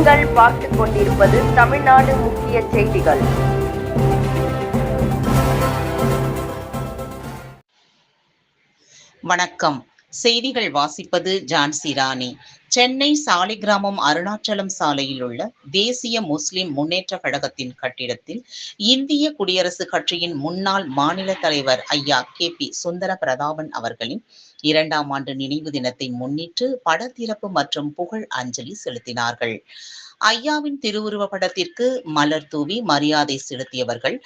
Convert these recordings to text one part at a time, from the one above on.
நீங்கள் பார்த்துக் கொண்டிருப்பது தமிழ்நாடு முக்கிய செய்திகள். வணக்கம். செய்திகள் வாசிப்பது ஜான்சி ராணி. சென்னை சாலிகிராமம் அருணாச்சலம் சாலையில் உள்ள தேசிய முஸ்லிம் முன்னேற்ற கழகத்தின் கட்டிடத்தில் இந்திய குடியரசுக் கட்சியின் முன்னாள் மாநில தலைவர் ஐயா KP சுந்தர பிரதாபன் அவர்களின் 2ஆம் ஆண்டு நினைவு தினத்தை முன்னிட்டு படத்திறப்பு மற்றும் புகழ் அஞ்சலி செலுத்தினார்கள். ஐயாவின் திருவுருவ படத்திற்கு மலர் தூவி மரியாதை செலுத்தியவர்கள்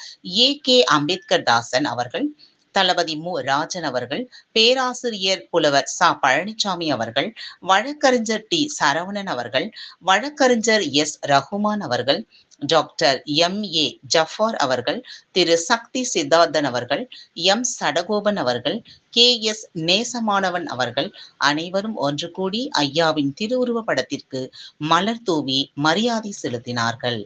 AK அம்பேத்கர் தாசன் அவர்கள், தளபதி மு. ராஜன் அவர்கள், பேராசிரியர் புலவர் ச. பழனிசாமி அவர்கள், வழக்கறிஞர் டி. சரவணன் அவர்கள், வழக்கறிஞர் எஸ். ரகுமான் அவர்கள், டாக்டர் MA ஜஃபார் அவர்கள், திரு சக்தி சித்தார்த்தன் அவர்கள், எம். சடகோபன் அவர்கள், KS நேசமானவன் அவர்கள் அனைவரும் ஒன்று கூடி ஐயாவின் திருவுருவ படத்திற்கு மலர் தூவி மரியாதை செலுத்தினார்கள்.